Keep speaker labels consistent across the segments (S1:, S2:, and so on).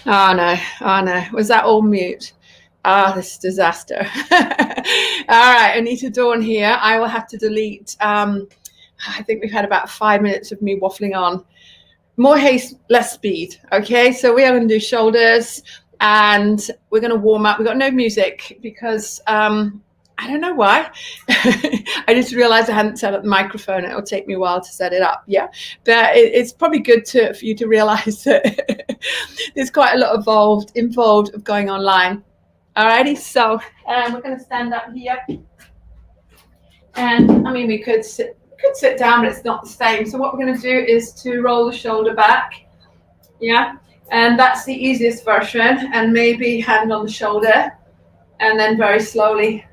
S1: Oh no, oh no. Was that all mute? Ah, this is disaster. All right, Anita Dawn here. I will have to delete. I think we've had about 5 minutes of me waffling on. More haste, less speed. Okay, so we are going to do shoulders and we're going to warm up. We've got no music because I don't know why. I just realized I hadn't set up the microphone. It'll take me a while to set it up. Yeah, but it's probably good for you to realize that there's quite a lot involved of going online. Alrighty, so we're going to stand up here, and I mean we could sit down, but it's not the same. So what we're going to do is to roll the shoulder back. Yeah, and that's the easiest version. And maybe hand on the shoulder, and then very slowly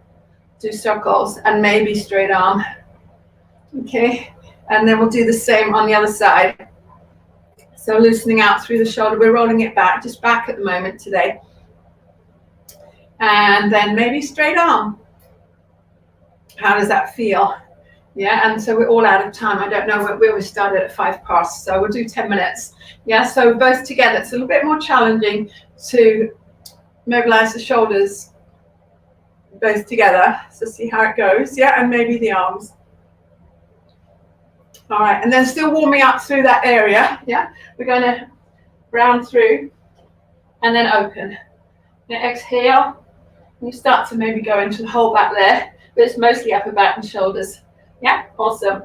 S1: do circles and maybe straight arm. Okay, and then we'll do the same on the other side. So loosening out through the shoulder, we're rolling it back, just back at the moment today. And then maybe straight arm. How does that feel? Yeah, and so we're all out of time. I don't know where we started at 5 past, so we'll do 10 minutes. Yeah, so both together. It's a little bit more challenging to mobilize the shoulders both together. So see how it goes. Yeah, and maybe the arms. All right, and then still warming up through that area. Yeah, we're going to round through and then open. Then exhale. And you start to maybe go into the whole back there, but it's mostly upper back and shoulders. Yeah, awesome.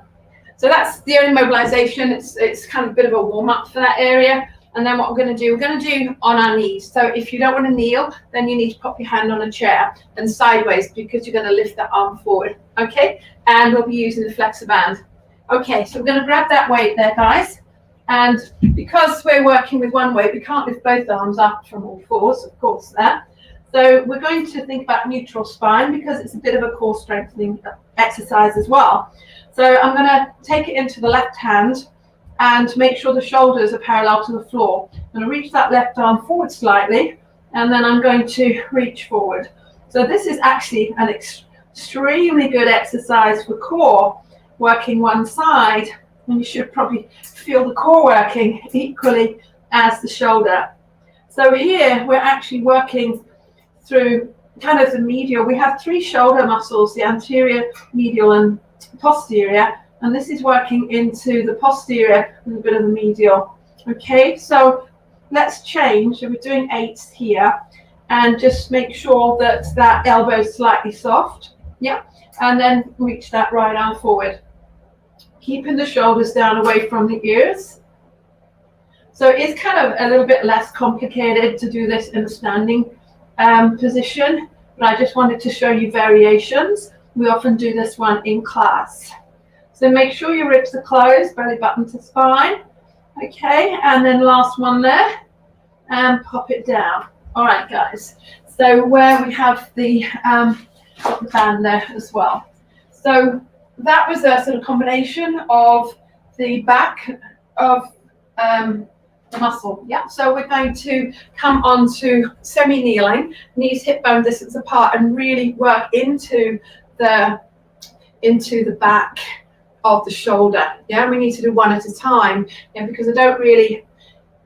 S1: So that's the only mobilization. It's kind of a bit of a warm up for that area. And then what we're going to do on our knees. So if you don't want to kneel, then you need to pop your hand on a chair and sideways because you're going to lift that arm forward. Okay, and we'll be using the flexor band. Okay, so we're going to grab that weight there, guys. And because we're working with one weight, we can't lift both arms up from all fours, of course, there. So we're going to think about neutral spine because it's a bit of a core strengthening exercise as well. So I'm going to take it into the left hand and make sure the shoulders are parallel to the floor. I'm going to reach that left arm forward slightly, and then I'm going to reach forward. So this is actually an extremely good exercise for core, working one side, and you should probably feel the core working equally as the shoulder. So here we're actually working through kind of the medial. We have 3 shoulder muscles, the anterior, medial, and posterior, and this is working into the posterior with a bit of the medial. Okay, so let's change. So we're doing 8s here, and just make sure that that elbow is slightly soft. Yeah, and then reach that right arm forward, keeping the shoulders down away from the ears. So it's kind of a little bit less complicated to do this in a standing position, but I just wanted to show you variations. We often do this one in class. So make sure your ribs are closed, belly button to spine. Okay, and then last one there, and pop it down. All right, guys. So where we have the band there as well. So that was a sort of combination of the back of the muscle. Yeah, so we're going to come on to semi-kneeling, knees hip bone distance apart, and really work into the back of the shoulder. Yeah, we need to do one at a time. Yeah, because I don't really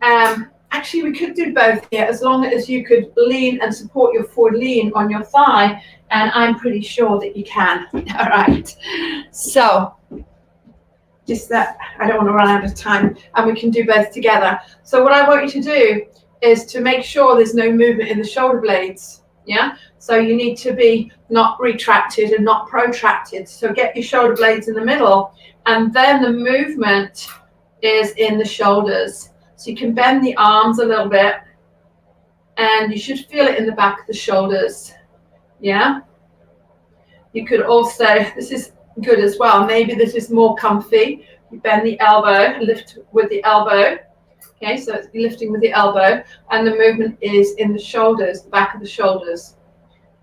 S1: actually we could do both here as long as you could lean and support your forward lean on your thigh, and I'm pretty sure that you can. All right, so just that I don't want to run out of time, and we can do both together. So what I want you to do is to make sure there's no movement in the shoulder blades. Yeah, so you need to be not retracted and not protracted. So get your shoulder blades in the middle, and then the movement is in the shoulders. So you can bend the arms a little bit, and you should feel it in the back of the shoulders. Yeah, you could also, this is good as well, maybe this is more comfy. You bend the elbow, lift with the elbow. Okay, so it's lifting with the elbow, and the movement is in the shoulders, the back of the shoulders.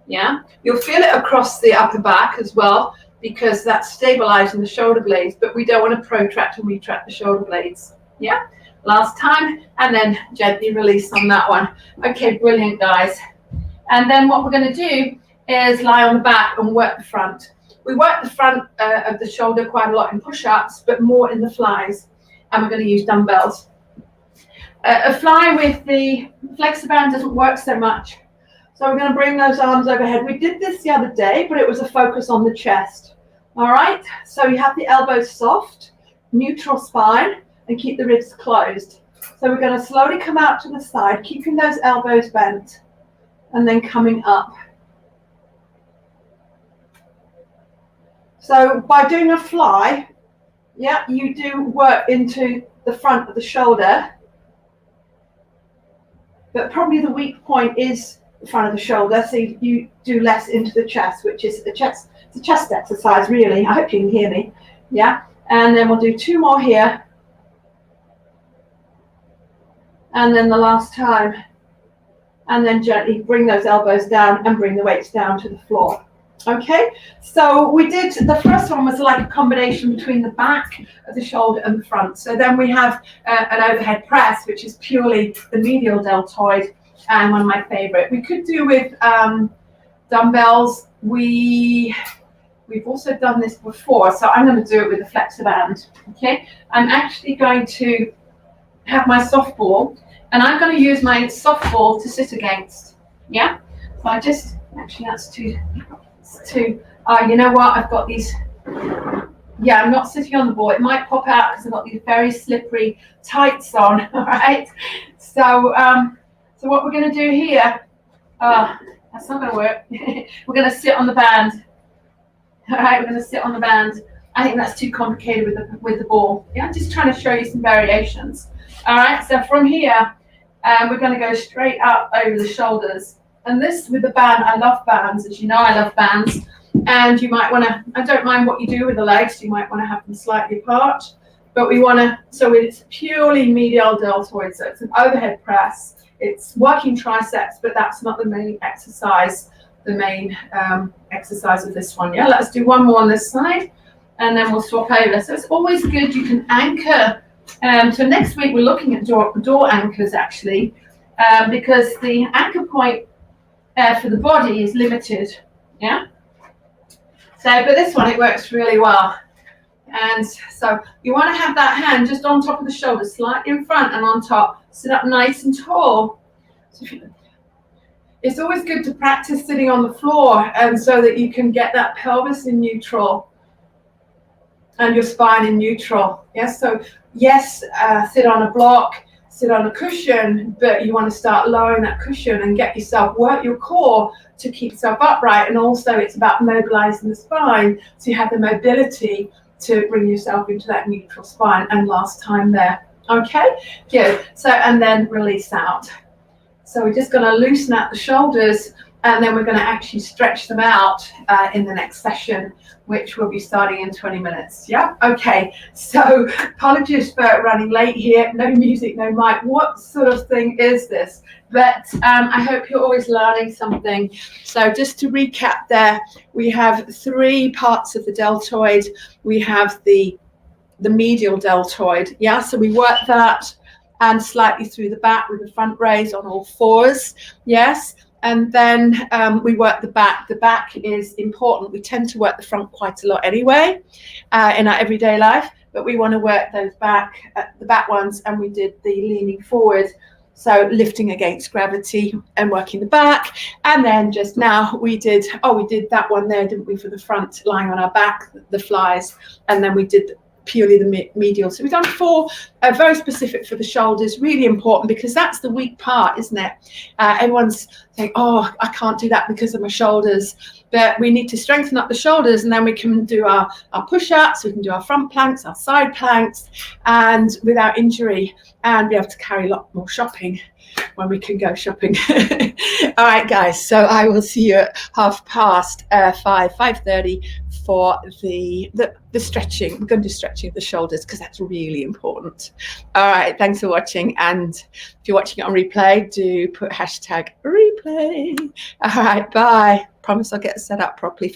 S1: Yeah, you'll feel it across the upper back as well, because that's stabilizing the shoulder blades, but we don't want to protract and retract the shoulder blades. Yeah, last time, and then gently release on that one. Okay, brilliant, guys. And then what we're going to do is lie on the back and work the front. We work the front of the shoulder quite a lot in push-ups, but more in the flies, and we're going to use dumbbells. A fly with the Flexiband doesn't work so much. So we're going to bring those arms overhead. We did this the other day, but it was a focus on the chest. All right, so you have the elbows soft, neutral spine, and keep the ribs closed. So we're going to slowly come out to the side, keeping those elbows bent, and then coming up. So by doing a fly, yeah, you do work into the front of the shoulder, but probably the weak point is the front of the shoulder, so you do less into the chest, which is the chest. It's a chest exercise, really. I hope you can hear me. Yeah, and then we'll do 2 more here, and then the last time, and then gently bring those elbows down and bring the weights down to the floor. Okay, so we did, the first one was like a combination between the back of the shoulder and the front. So then we have an overhead press, which is purely the medial deltoid, and one of my favorite. We could do with dumbbells. We've also done this before, so I'm going to do it with a Flexiband. Okay, I'm actually going to have my softball, and I'm going to use my softball to sit against. Yeah, so I just, actually that's too, you know what, I've got these, yeah, I'm not sitting on the ball. It might pop out because I've got these very slippery tights on. All right, so so what we're going to do here, that's not going to work. We're going to sit on the band. All right, we're going to sit on the band. I think that's too complicated with the ball. Yeah, I'm just trying to show you some variations. All right, so from here, we're going to go straight up over the shoulders. And this with the band, I love bands. As you know, I love bands. And you might want to, I don't mind what you do with the legs. You might want to have them slightly apart. But we want to, so it's purely medial deltoid. So it's an overhead press. It's working triceps, but that's not the main exercise. The main exercise of this one. Yeah, let's do one more on this side. And then we'll swap over. So it's always good. You can anchor. So next week we're looking at door anchors actually, because the anchor point for the body is limited. Yeah. So, but this one, it works really well. And so you want to have that hand just on top of the shoulder, slightly in front and on top. Sit up nice and tall. So it's always good to practice sitting on the floor, and so that you can get that pelvis in neutral and your spine in neutral. Yes. So yes, sit on a block, sit on a cushion, but you want to start lowering that cushion and get yourself, work your core to keep yourself upright. And also it's about mobilizing the spine, so you have the mobility to bring yourself into that neutral spine. And last time there. Okay, good. So, and then release out. So we're just going to loosen out the shoulders, and then we're going to actually stretch them out in the next session, which will be starting in 20 minutes. Yeah. Okay. So apologies for running late here. No music, no mic. What sort of thing is this? But I hope you're always learning something. So just to recap there, we have 3 parts of the deltoid. We have the medial deltoid. Yeah. So we work that and slightly through the back with the front raise on all 4s. Yes. And then we work the back. The back is important. We tend to work the front quite a lot anyway in our everyday life, but we want to work those the back ones, and we did the leaning forward. So lifting against gravity and working the back. And then just now we did that one there, didn't we, for the front, lying on our back, the flies. And then we did purely the medial. So we've done 4 very specific for the shoulders, really important, because that's the weak part, isn't it? Everyone's saying, oh, I can't do that because of my shoulders. But we need to strengthen up the shoulders, and then we can do our push-ups, we can do our front planks, our side planks, and without injury, and be able to carry a lot more shopping when we can go shopping. All right, guys, so I will see you at 5:30 for the stretching. We're going to do stretching of the shoulders because that's really important. All right, thanks for watching, and if you're watching it on replay, do put #replay. All right, bye. Promise I'll get it set up properly for